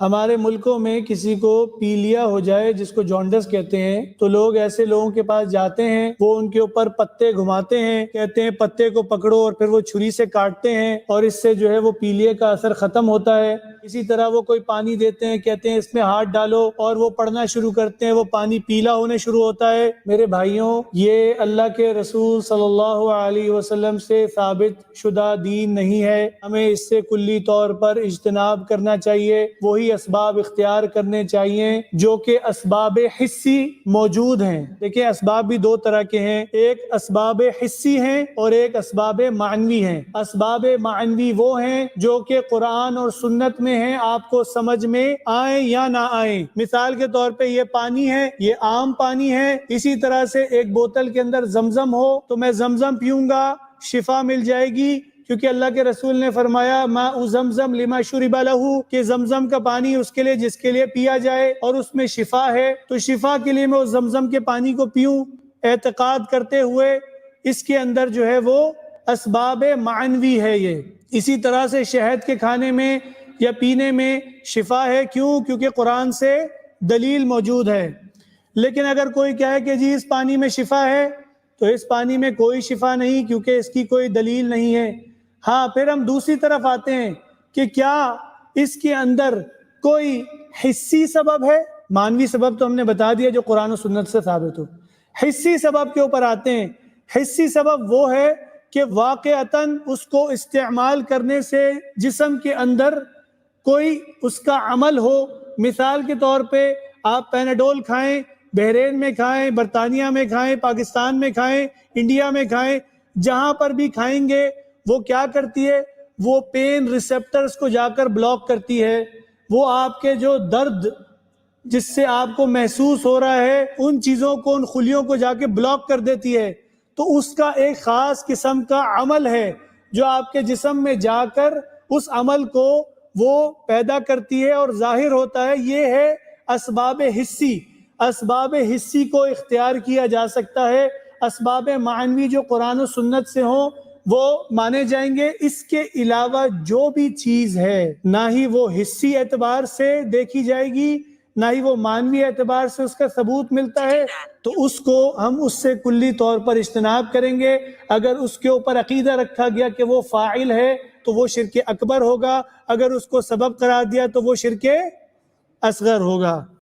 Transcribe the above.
ہمارے ملکوں میں کسی کو پیلیا ہو جائے جس کو جانڈس کہتے ہیں تو لوگ ایسے لوگوں کے پاس جاتے ہیں، وہ ان کے اوپر پتے گھماتے ہیں، کہتے ہیں پتے کو پکڑو اور پھر وہ چھری سے کاٹتے ہیں اور اس سے جو ہے وہ پیلیے کا اثر ختم ہوتا ہے۔ اسی طرح وہ کوئی پانی دیتے ہیں، کہتے ہیں اس میں ہاتھ ڈالو اور وہ پڑنا شروع کرتے ہیں، وہ پانی پیلا ہونے شروع ہوتا ہے۔ میرے بھائیوں، یہ اللہ کے رسول صلی اللہ علیہ وسلم سے ثابت شدہ دین نہیں ہے، ہمیں اس سے کلی طور پر اجتناب کرنا چاہیے، وہی اسباب اختیار کرنے چاہیے جو کہ اسباب حسی موجود ہیں۔ دیکھیں اسباب بھی دو طرح کے ہیں، ایک اسباب حسی ہیں اور ایک اسباب معنوی ہیں۔ اسباب معنوی وہ ہیں جو کہ قرآن اور سنت میں ہیں، آپ کو سمجھ میں آئیں یا نہ آئیں۔ مثال کے طور پہ یہ پانی ہے، یہ عام پانی ہے، اسی طرح سے ایک بوتل کے اندر زمزم ہو تو میں زمزم پیوں گا، شفا مل جائے گی، کیونکہ اللہ کے رسول نے فرمایا ماء زمزم لما شرب لہ، کہ زمزم کا پانی اس کے لیے جس کے لیے پیا جائے اور اس میں شفا ہے، تو شفا کے لیے میں اس زمزم کے پانی کو پیوں، اعتقاد کرتے ہوئے اس کے اندر جو ہے وہ اسباب معنوی ہے یہ۔ اسی طرح سے شہد کے کھانے میں یا پینے میں شفا ہے، کیوں؟ کیونکہ قرآن سے دلیل موجود ہے۔ لیکن اگر کوئی کہے کہ جی اس پانی میں شفا ہے، تو اس پانی میں کوئی شفا نہیں، کیونکہ اس کی کوئی دلیل نہیں ہے۔ ہاں، پھر ہم دوسری طرف آتے ہیں کہ کیا اس کے اندر کوئی حسی سبب ہے؟ معنوی سبب تو ہم نے بتا دیا جو قرآن و سنت سے ثابت ہو۔ حسی سبب کے اوپر آتے ہیں۔ حسی سبب وہ ہے کہ واقعتاً اس کو استعمال کرنے سے جسم کے اندر کوئی اس کا عمل ہو۔ مثال کے طور پہ آپ پیناڈول کھائیں، بحرین میں کھائیں، برطانیہ میں کھائیں، پاکستان میں کھائیں، انڈیا میں کھائیں، جہاں پر بھی کھائیں گے وہ کیا کرتی ہے؟ وہ پین ریسپٹرز کو جا کر بلاک کرتی ہے، وہ آپ کے جو درد جس سے آپ کو محسوس ہو رہا ہے ان چیزوں کو، ان خلیوں کو جا کے بلاک کر دیتی ہے۔ تو اس کا ایک خاص قسم کا عمل ہے جو آپ کے جسم میں جا کر اس عمل کو وہ پیدا کرتی ہے اور ظاہر ہوتا ہے۔ یہ ہے اسباب حسی۔ اسباب حسی کو اختیار کیا جا سکتا ہے، اسباب معنوی جو قرآن و سنت سے ہوں وہ مانے جائیں گے۔ اس کے علاوہ جو بھی چیز ہے نہ ہی وہ حسی اعتبار سے دیکھی جائے گی، نہ ہی وہ معنوی اعتبار سے اس کا ثبوت ملتا ہے، تو اس کو ہم اس سے کلی طور پر اجتناب کریں گے۔ اگر اس کے اوپر عقیدہ رکھا گیا کہ وہ فاعل ہے تو وہ شرک اکبر ہوگا، اگر اس کو سبب قرار دیا تو وہ شرک اصغر ہوگا۔